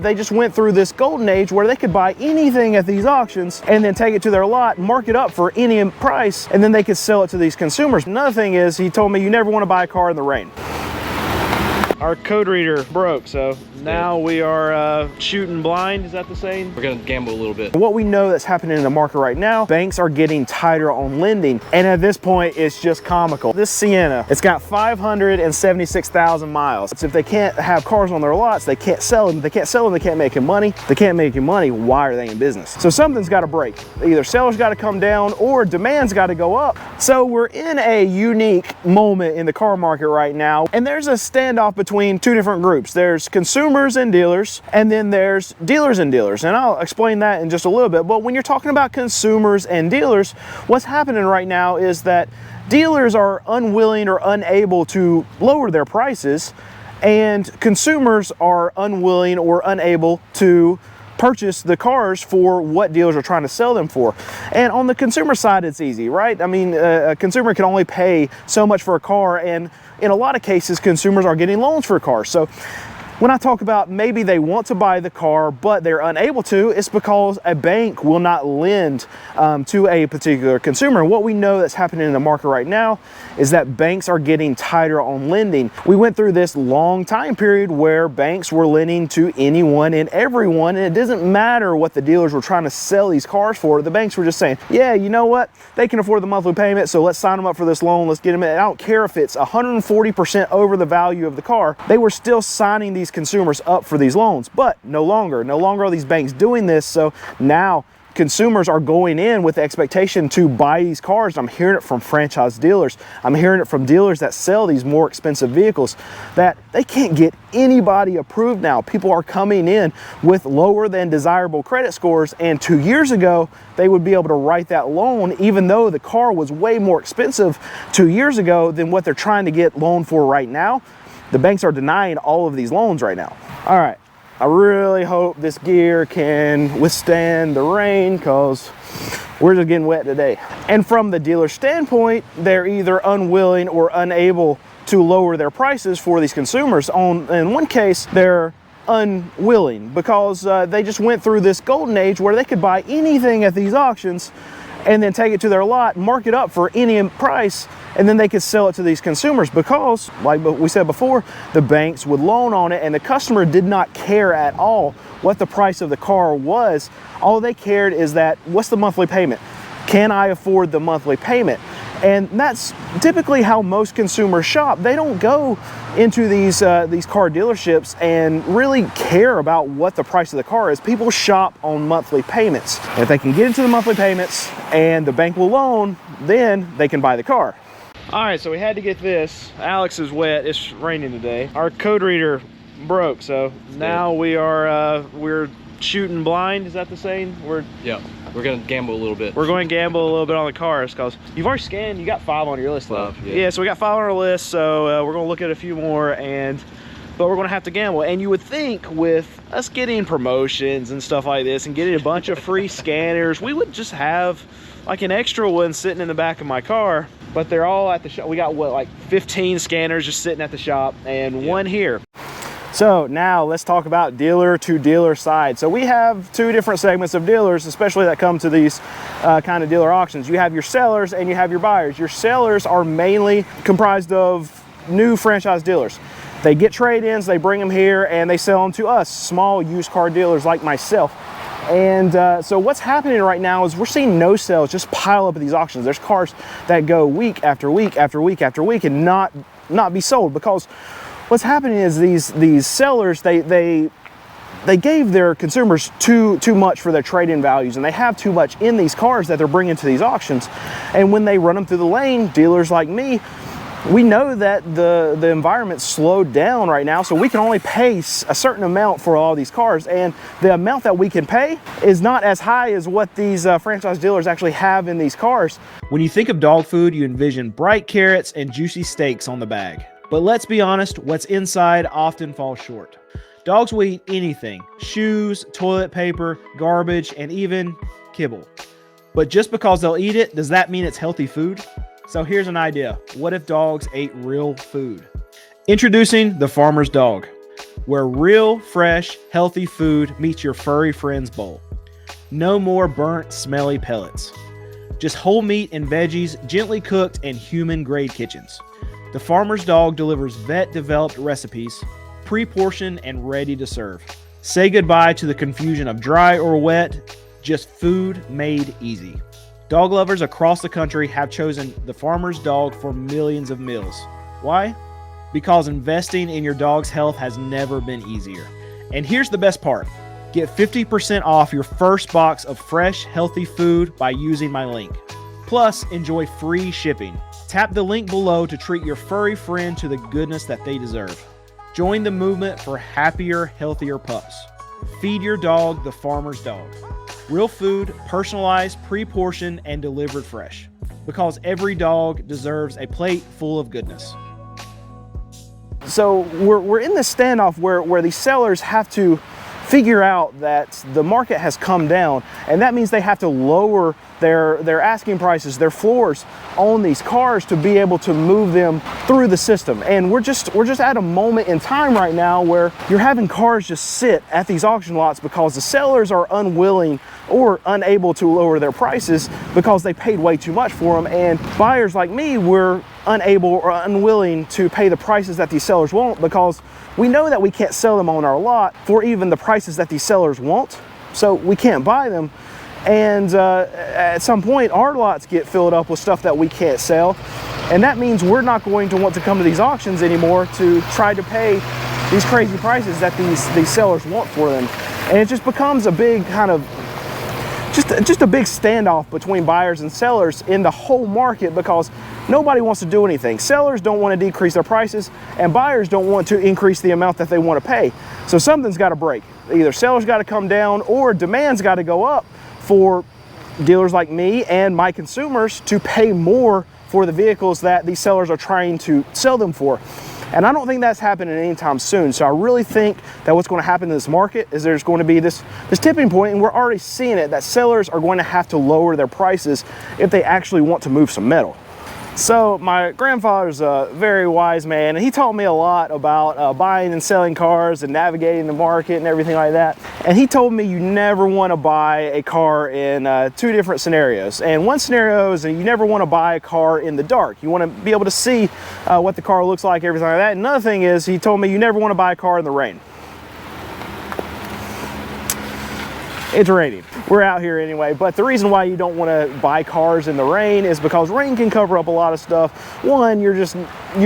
They just went through this golden age where they could buy anything at these auctions and then take it to their lot, mark it up for any price, and then they could sell it to these consumers. Another thing is, he told me you never want to buy a car in the rain. Our code reader broke, so now we are shooting blind. Is that the saying? We're gonna gamble a little bit. What we know that's happening in the market right now, banks are getting tighter on lending, and at this point it's just comical. This Sienna, it's got 576,000 miles. So if they can't have cars on their lots, they can't sell them. They can't sell them, they can't make money. They can't make money, why are they in business? So something's got to break. Either sellers got to come down or demand's got to go up. So we're in a unique moment in the car market right now, and there's a standoff between two different groups. There's consumers and dealers, and then there's dealers and dealers, and I'll explain that in just a little bit. But when you're talking about consumers and dealers, what's happening right now is that dealers are unwilling or unable to lower their prices, and consumers are unwilling or unable to purchase the cars for what dealers are trying to sell them for. And on the consumer side, it's easy, right? I mean, a consumer can only pay so much for a car, and in a lot of cases, consumers are getting loans for a car. So when I talk about maybe they want to buy the car, but they're unable to, it's because a bank will not lend to a particular consumer. And what we know that's happening in the market right now is that banks are getting tighter on lending. We went through this long time period where banks were lending to anyone and everyone, and it doesn't matter what the dealers were trying to sell these cars for. The banks were just saying, yeah, you know what? They can afford the monthly payment, so let's sign them up for this loan. Let's get them in. I don't care if it's 140% over the value of the car. They were still signing these consumers up for these loans, but no longer are these banks doing this. So now consumers are going in with the expectation to buy these cars. I'm hearing it from franchise dealers. I'm hearing it from dealers that sell these more expensive vehicles that they can't get anybody approved now. People are coming in with lower than desirable credit scores, and 2 years ago they would be able to write that loan even though the car was way more expensive 2 years ago than what they're trying to get loaned for right now. The banks are denying all of these loans right now. All right, I really hope this gear can withstand the rain because we're just getting wet today. And from the dealer standpoint, they're either unwilling or unable to lower their prices for these consumers. In one case, they're unwilling because they just went through this golden age where they could buy anything at these auctions and then take it to their lot, mark it up for any price, and then they could sell it to these consumers because, like we said before, the banks would loan on it, and the customer did not care at all what the price of the car was. All they cared is that, what's the monthly payment? Can I afford the monthly payment? And that's typically how most consumers shop. They don't go into these car dealerships and really care about what the price of the car is. People shop on monthly payments. And if they can get into the monthly payments and the bank will loan, then they can buy the car. All right, so we had to get this. Alex is wet, it's raining today. Our code reader broke, so now we're shooting blind. Is that the saying? Yeah, we're gonna gamble a little bit. We're going to gamble a little bit on the cars because you've already scanned. You got 5 on your list, though. Yeah, so we got 5 on our list. So we're gonna look at a few more, but we're gonna have to gamble. And you would think with us getting promotions and stuff like this and getting a bunch of free scanners, we would just have like an extra one sitting in the back of my car. But they're all at the shop. We got what, like 15 scanners just sitting at the shop and one here. So now let's talk about dealer to dealer side. So we have 2 different segments of dealers, especially that come to these kind of dealer auctions. You have your sellers and you have your buyers. Your sellers are mainly comprised of new franchise dealers. They get trade-ins, they bring them here, and they sell them to us, small used car dealers like myself. And so what's happening right now is we're seeing no sales just pile up at these auctions. There's cars that go week after week after week after week and not be sold because what's happening is these sellers, they gave their consumers too much for their trade-in values, and they have too much in these cars that they're bringing to these auctions. And when they run them through the lane, dealers like me, we know that the environment slowed down right now, so we can only pay a certain amount for all these cars, and the amount that we can pay is not as high as what these franchise dealers actually have in these cars. When you think of dog food, you envision bright carrots and juicy steaks on the bag. But let's be honest, what's inside often falls short. Dogs will eat anything: shoes, toilet paper, garbage, and even kibble. But just because they'll eat it, does that mean it's healthy food? So here's an idea. What if dogs ate real food? Introducing the Farmer's Dog. where real, fresh, healthy food meets your furry friend's bowl. No more burnt, smelly pellets. Just whole meat and veggies, gently cooked in human-grade kitchens. The Farmer's Dog delivers vet-developed recipes, pre-portioned and ready to serve. Say goodbye to the confusion of dry or wet, just food made easy. Dog lovers across the country have chosen the Farmer's Dog for millions of meals. Why? Because investing in your dog's health has never been easier. And here's the best part. Get 50% off your first box of fresh, healthy food by using my link. Plus, enjoy free shipping. Tap the link below to treat your furry friend to the goodness that they deserve. Join the movement for happier, healthier pups. Feed your dog the Farmer's Dog. Real food, personalized, pre-portioned, and delivered fresh. Because every dog deserves a plate full of goodness. So we're in this standoff where these sellers have to figure out that the market has come down, and that means they have to lower their asking prices, their floors on these cars to be able to move them through the system. And we're just at a moment in time right now where you're having cars just sit at these auction lots because the sellers are unwilling or unable to lower their prices because they paid way too much for them, and buyers like me were unable or unwilling to pay the prices that these sellers want because we know that we can't sell them on our lot for even the prices that these sellers want, so we can't buy them. And at some point our lots get filled up with stuff that we can't sell, and that means we're not going to want to come to these auctions anymore to try to pay these crazy prices that these sellers want for them. And it just becomes a big kind of just a big standoff between buyers and sellers in the whole market because nobody wants to do anything. Sellers don't want to decrease their prices, and buyers don't want to increase the amount that they want to pay. So something's got to break. Either sellers got to come down or demand's got to go up for dealers like me and my consumers to pay more for the vehicles that these sellers are trying to sell them for. And I don't think that's happening anytime soon. So I really think that what's going to happen in this market is there's going to be this tipping point, and we're already seeing it, that sellers are going to have to lower their prices if they actually want to move some metal. So my grandfather's a very wise man, and he taught me a lot about buying and selling cars and navigating the market and everything like that. And he told me you never want to buy a car in two different scenarios. And one scenario is that you never want to buy a car in the dark. You want to be able to see what the car looks like, everything like that. And another thing is, he told me you never want to buy a car in the rain. It's raining. We're out here anyway, but the reason why you don't want to buy cars in the rain is because rain can cover up a lot of stuff. One, you're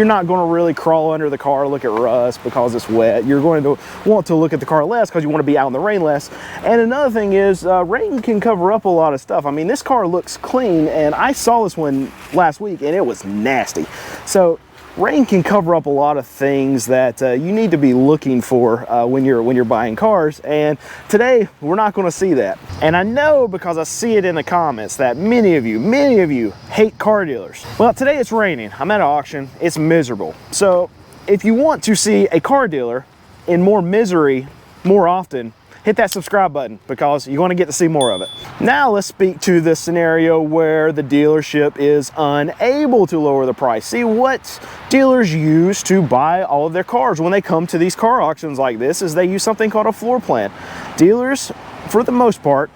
not going to really crawl under the car, look at rust because it's wet. You're going to want to look at the car less because you want to be out in the rain less. And another thing is, rain can cover up a lot of stuff. I mean, this car looks clean, and I saw this one last week and it was nasty. So rain can cover up a lot of things that you need to be looking for when you're buying cars, and today we're not going to see that. And I know because I see it in the comments that many of you hate car dealers. Well, today it's raining. I'm at an auction. It's miserable. So if you want to see a car dealer in more misery more often, hit that subscribe button because you're going to get to see more of it. Now let's speak to the scenario where the dealership is unable to lower the price. See, what dealers use to buy all of their cars when they come to these car auctions like this is they use something called a floor plan. Dealers, for the most part,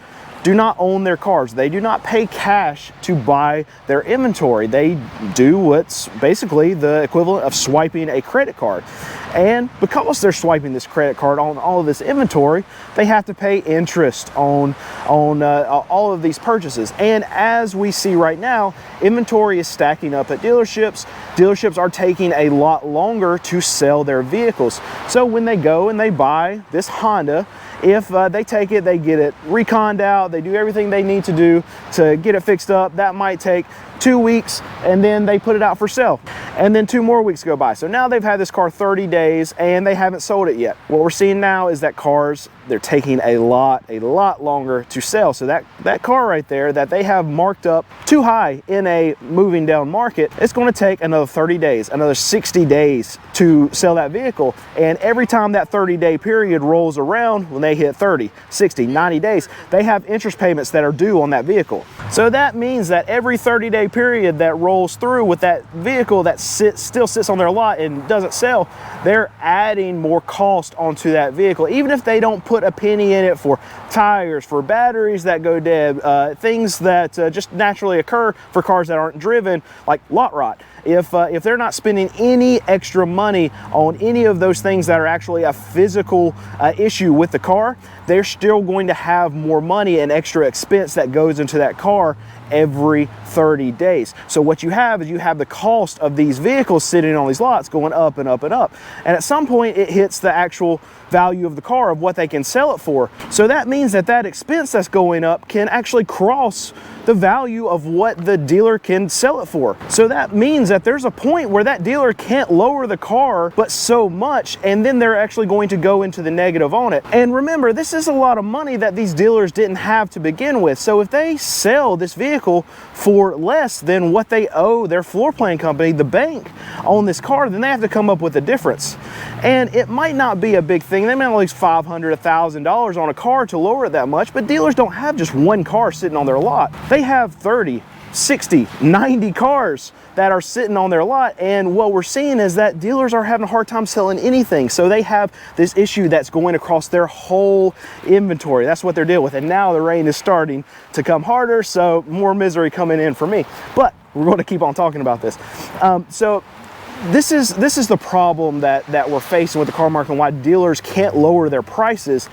do not own their cars. They do not pay cash to buy their inventory. They do what's basically the equivalent of swiping a credit card. And because they're swiping this credit card on all of this inventory, they have to pay interest on all of these purchases. And as we see right now, inventory is stacking up at dealerships. Dealerships are taking a lot longer to sell their vehicles. So when they go and they buy this Honda, if they take it, they get it reconned out, they do everything they need to do to get it fixed up, that might take 2 weeks, and then they put it out for sale. And then 2 more weeks go by. So now they've had this car 30 days and they haven't sold it yet. What we're seeing now is that cars they're taking a lot longer to sell. So that car right there that they have marked up too high in a moving down market, it's going to take another 30 days, another 60 days to sell that vehicle. And every time that 30-day period rolls around, when they hit 30, 60, 90 days, they have interest payments that are due on that vehicle. So that means that every 30-day period that rolls through with that vehicle that still sits on their lot and doesn't sell, they're adding more cost onto that vehicle, even if they don't put a penny in it for tires, for batteries that go dead, things that just naturally occur for cars that aren't driven, like lot rot. If they're not spending any extra money on any of those things that are actually a physical issue with the car, they're still going to have more money and extra expense that goes into that car every 30 days. So what you have is you have the cost of these vehicles sitting on these lots going up and up and up. And at some point it hits the actual value of the car, of what they can sell it for. So that means that that expense that's going up can actually cross the value of what the dealer can sell it for. So that means that there's a point where that dealer can't lower the car but so much, and then they're actually going to go into the negative on it. And remember, this is a lot of money that these dealers didn't have to begin with. So if they sell this vehicle for less than what they owe their floor plan company, the bank, on this car, then they have to come up with a difference. And it might not be a big thing. They might only lose $500, $1,000 on a car to lower it that much, but dealers don't have just one car sitting on their lot. They have 30, 60, 90 cars that are sitting on their lot, and what we're seeing is that dealers are having a hard time selling anything. So they have this issue that's going across their whole inventory. That's what they're dealing with. And now the rain is starting to come harder, so more misery coming in for me. But we're going to keep on talking about this. So this is the problem that we're facing with the car market, and why dealers can't lower their prices.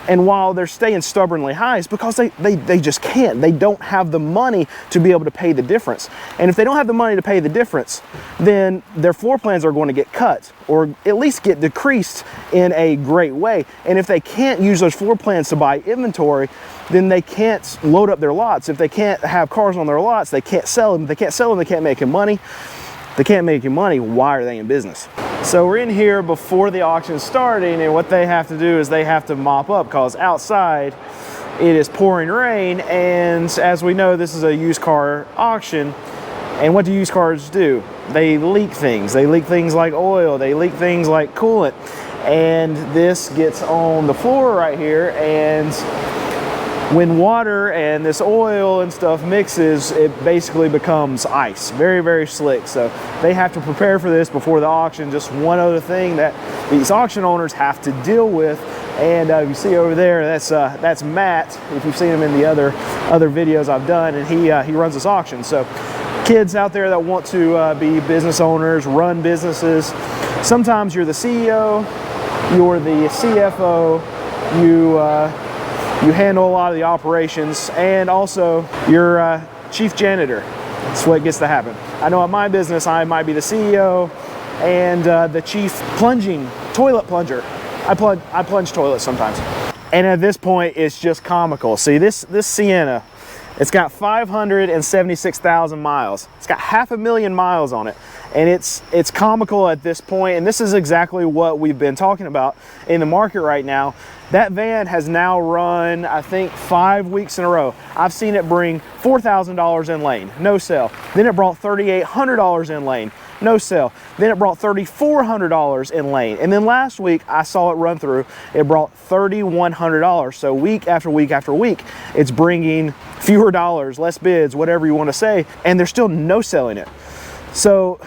And while they're staying stubbornly high, it's because they just can't. They don't have the money to be able to pay the difference. And if they don't have the money to pay the difference, then their floor plans are going to get cut, or at least get decreased in a great way. And if they can't use those floor plans to buy inventory, then they can't load up their lots. If they can't have cars on their lots, they can't sell them. If they can't sell them, they can't make any money. They can't make any money. Why are they in business? So we're in here before the auction starting, and what they have to do is they have to mop up, because outside it is pouring rain. And as we know, this is a used car auction. And what do used cars do? They leak things. They leak things like oil. They leak things like coolant. And this gets on the floor right here, and when water and this oil and stuff mixes, it basically becomes ice. Very, very slick. So they have to prepare for this before the auction. Just one other thing that these auction owners have to deal with. And you see over there, that's Matt, if you've seen him in the other videos I've done, and he runs this auction. So kids out there that want to be business owners, run businesses, sometimes you're the CEO, you're the CFO, you handle a lot of the operations, and also you're chief janitor. That's what gets to happen. I know at my business, I might be the CEO and the chief toilet plunger. I plunge toilets sometimes. And at this point, it's just comical. See, this Sienna, it's got 576,000 miles. It's got 500,000 miles on it. And it's comical at this point, and this is exactly what we've been talking about in the market right now. That van has now run, I think, 5 weeks in a row. I've seen it bring $4,000 in lane, no sale. Then it brought $3,800 in lane, no sale. Then it brought $3,400 in lane. And then last week, I saw it run through, it brought $3,100. So week after week after week, it's bringing fewer dollars, less bids, whatever you want to say, and they're still no selling it. So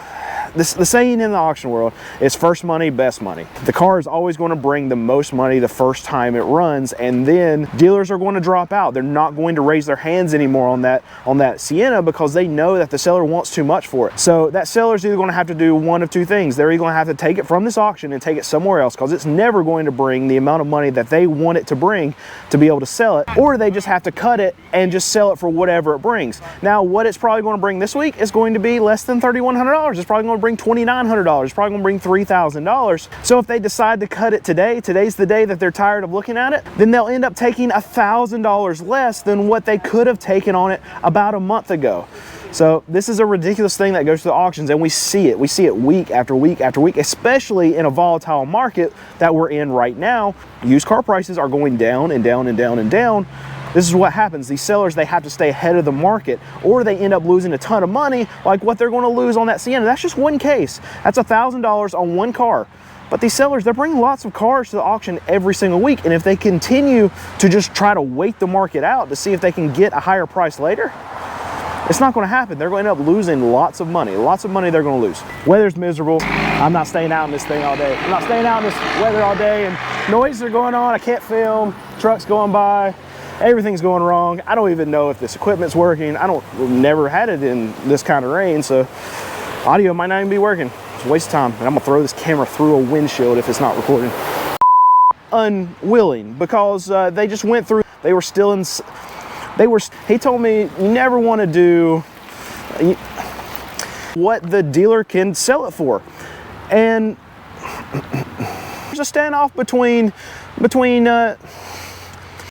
the saying in the auction world is first money, best money. The car is always going to bring the most money the first time it runs, and then dealers are going to drop out. They're not going to raise their hands anymore on that Sienna, because they know that the seller wants too much for it. So that seller's either going to have to do one of two things. They're either going to have to take it from this auction and take it somewhere else, because it's never going to bring the amount of money that they want it to bring to be able to sell it, or they just have to cut it and just sell it for whatever it brings. Now, what it's probably going to bring this week is going to be less than $3,100. It's probably going to bring $2,900. It's probably going to bring $3,000. So if they decide to cut it today, today's the day that they're tired of looking at it, then they'll end up taking $1,000 less than what they could have taken on it about a month ago. So this is a ridiculous thing that goes to the auctions, and we see it. We see it week after week after week, especially in a volatile market that we're in right now. Used car prices are going down and down and down and down. This is what happens. These sellers, they have to stay ahead of the market, or they end up losing a ton of money, like what they're going to lose on that Sienna. That's just one case. That's $1,000 on one car. But these sellers, they're bringing lots of cars to the auction every single week, and if they continue to just try to wait the market out to see if they can get a higher price later, it's not going to happen. They're going to end up losing lots of money. Lots of money they're going to lose. Weather's miserable. I'm not staying out in this thing all day. I'm not staying out in this weather all day, and noises are going on. I can't film. Trucks going by. Everything's going wrong. I don't even know if this equipment's working. We've never had it in this kind of rain, so audio might not even be working. It's a waste of time. And I'm gonna throw this camera through a windshield if it's not recording. Unwilling, because they just went through, they were still in, he told me, you never want to do what the dealer can sell it for. And there's a standoff between